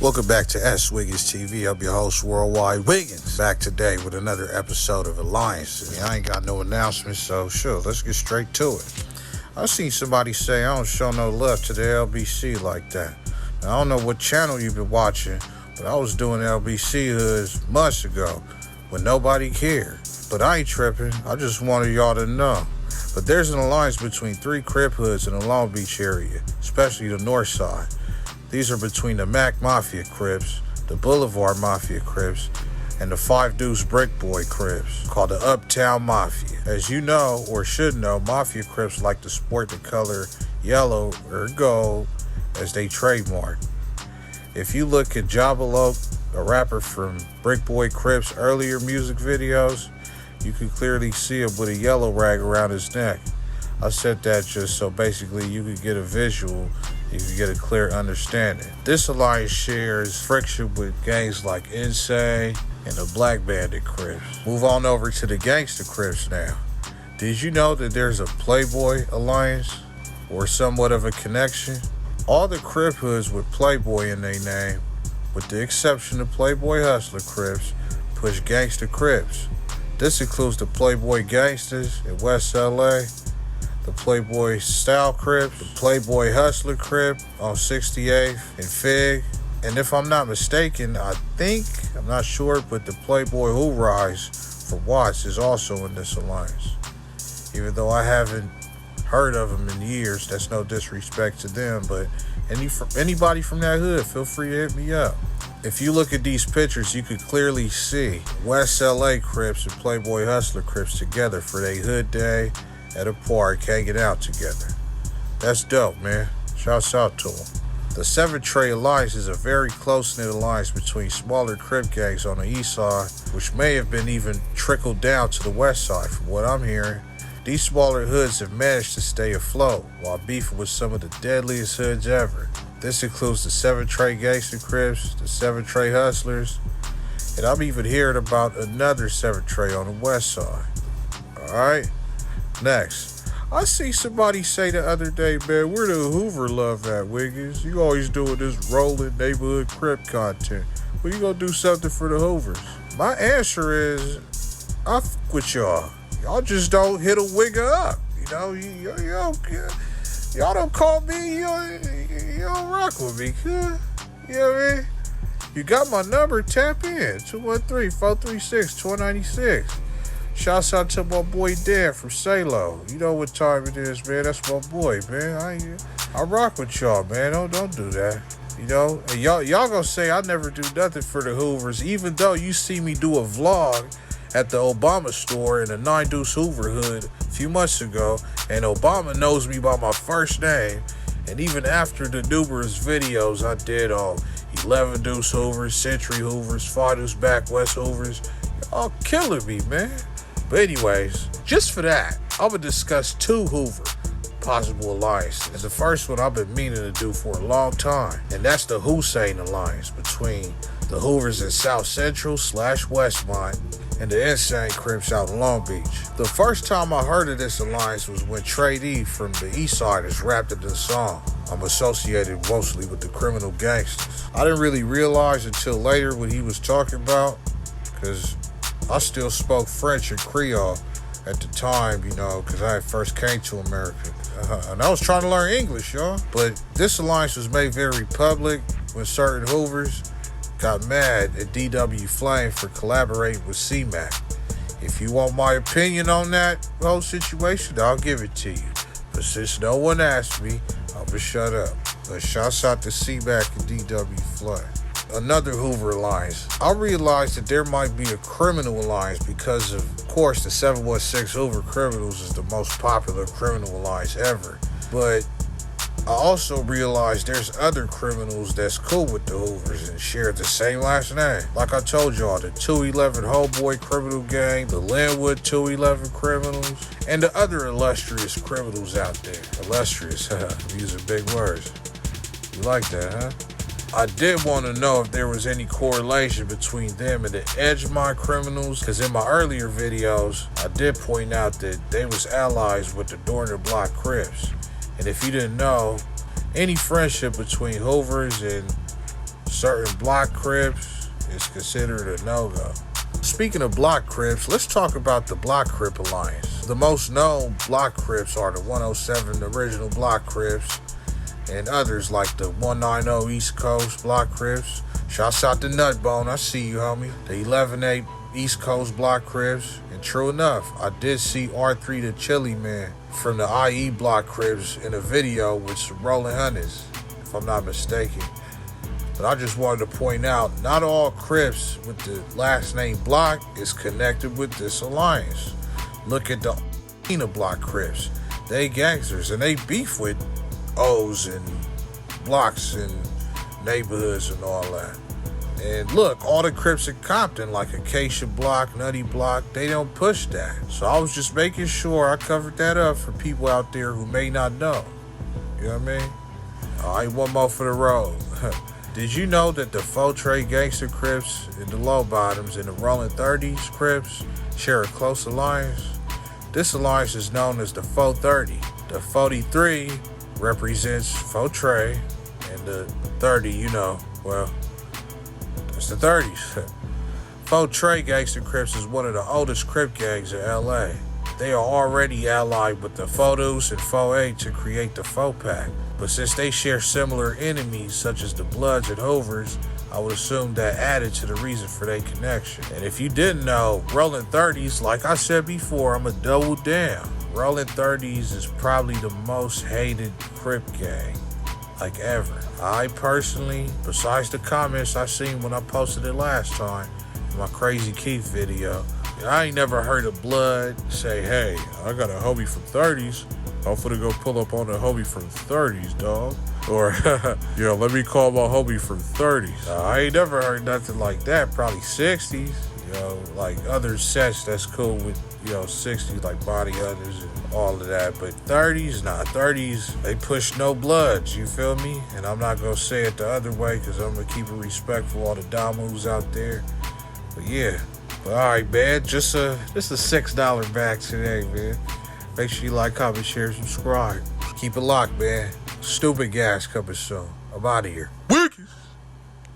Welcome back to S.WigginsTV. I'm your host, Worldwide Wiggins. Back today with another episode of Alliance. I ain't got no announcements, so sure, let's get straight to it. I seen somebody say I don't show no love to the LBC like that. Now, I don't know what channel you've been watching, but I was doing LBC hoods months ago when nobody cared. But I ain't tripping. I just wanted y'all to know. But there's an alliance between 3 Crip hoods in the Long Beach area, especially the north side. These are between the Mac Mafia Crips, the Boulevard Mafia Crips, and the 5 Deuce Brick Boy Crips, called the Uptown Mafia. As you know, or should know, Mafia Crips like to sport the color yellow or gold as they trademark. If you look at Jabalope, a rapper from Brick Boy Crips' earlier music videos, you can clearly see him with a yellow rag around his neck. I said that just so basically you could get a visual, you could get a clear understanding. This alliance shares friction with gangs like Insane and the Black Bandit Crips. Move on over to the Gangsta Crips now. Did you know that there's a Playboy alliance or somewhat of a connection? All the Crip hoods with Playboy in their name, with the exception of Playboy Hustler Crips, push Gangsta Crips. This includes the Playboy Gangsters in West LA, the Playboy Style Crips, the Playboy Hustler Crip on 68th and Fig. And if I'm not mistaken, I'm not sure, but the Playboy Hoover from Watts is also in this alliance. Even though I haven't heard of them in years, that's no disrespect to them, but anybody from that hood, feel free to hit me up. If you look at these pictures, you could clearly see West LA Crips and Playboy Hustler Crips together for their hood day at a park, hanging out together. That's dope, man. Shouts out to them. The 7 Trey Alliance is a very close-knit alliance between smaller Crip gangs on the east side, which may have been even trickled down to the west side from what I'm hearing. These smaller hoods have managed to stay afloat while beefing with some of the deadliest hoods ever. This includes the 7 Trey Gangsta Crips, the 7 Trey Hustlers, and I'm even hearing about another 7 Trey on the west side. Alright? Next, I see somebody say the other day, man, where the Hoover love at, Wiggins? You always doing this rolling neighborhood Crip content. Well, you gonna do something for the Hoovers? My answer is, I fuck with y'all. Y'all just don't hit a wigger up. You know, y'all don't call me, you don't rock with me, huh? You know what I mean? You got my number, tap in, 213-436-1296. Shouts out to my boy Dan from Salo. You know what time it is, man. That's my boy, man. I rock with y'all, man. Don't do that. You know, and y'all gonna say I never do nothing for the Hoovers, even though you see me do a vlog at the Obama store in the 9 Deuce Hoover hood a few months ago, and Obama knows me by my first name. And even after the numerous videos I did on 11 Deuce Hoovers, Century Hoovers, 5 Deuce Back West Hoovers, y'all killing me, man. But anyways, just for that, I'm going to discuss 2 Hoover possible alliances. The first one I've been meaning to do for a long time, and that's the Hussein alliance between the Hoovers in South Central / Westmont and the Insane Crips out in Long Beach. The first time I heard of this alliance was when Trey D from the East Siders rapped in the song. I'm associated mostly with the criminal gangsters. I didn't really realize until later what he was talking about, because I still spoke French and Creole at the time, you know, because I first came to America. And I was trying to learn English, y'all. But this alliance was made very public when certain Hoovers got mad at DW Flame for collaborating with C-Mac. If you want my opinion on that whole situation, I'll give it to you. But since no one asked me, I'm going to shut up. But shouts out to C-Mac and DW Flame. Another Hoover alliance. I realized that there might be a criminal alliance because of course, the 716 Hoover Criminals is the most popular criminal alliance ever. But I also realized there's other criminals that's cool with the Hoovers and share the same last name. Like I told y'all, the 211 Homeboy Criminal Gang, the Linwood 211 Criminals, and the other illustrious criminals out there. Illustrious, huh? I'm using big words. You like that, huh? I did want to know if there was any correlation between them and the Edgemont criminals, because in my earlier videos, I did point out that they was allies with the Dorner Block Crips. And if you didn't know, any friendship between Hoovers and certain block Crips is considered a no-go. Speaking of block Crips, let's talk about the Block Crip Alliance. The most known block Crips are the 107 original block Crips and others like the 190 East Coast block Crips. Shouts out to Nutbone, I see you, homie. The 11-8 East Coast block Crips. And true enough, I did see R3 the Chili Man from the IE block Crips in a video with some rolling hundreds, if I'm not mistaken. But I just wanted to point out, not all Crips with the last name Block is connected with this alliance. Look at the Block Crips. They gangsters and they beef with O's and blocks and neighborhoods and all that. And look, all the Crips in Compton, like Acacia Block, Nutty Block, they don't push that. So I was just making sure I covered that up for people out there who may not know. You know what I mean? All right, one more for the road. Did you know that the Fortray Gangster Crips and the Low Bottoms and the Rolling 30s Crips share a close alliance? This alliance is known as the 430. The 43 represents Fortray, and the 30, you know, well, it's the 30s. Fortray Gangster Crips is one of the oldest Crip gangs in LA. They are already allied with the Photos and 48 to create the 4-Pack. But since they share similar enemies such as the Bloods and Hoovers, I would assume that added to the reason for their connection. And if you didn't know, Rolling 30s, like I said before, I'm a double down. Rolling 30s is probably the most hated Crip gang, like ever. I personally, besides the comments I seen when I posted it last time, in my Crazy Keith video, I ain't never heard a Blood say, hey, I got a homie from 30s. I'm finna go pull up on a homie from 30s, dog. Or, yo, let me call my homie from 30s. I ain't never heard nothing like that. Probably 60s. You know, like other sets that's cool with, 60s, like Body Hunters and all of that. But 30s, nah, 30s, they push no bloods, you feel me? And I'm not gonna say it the other way because I'm gonna keep it respectful, all the Damus out there. But yeah. But all right, man, just a $6 bag today, man. Make sure you like, comment, share, subscribe. Keep it locked, man. Stupid gas coming soon. I'm out of here.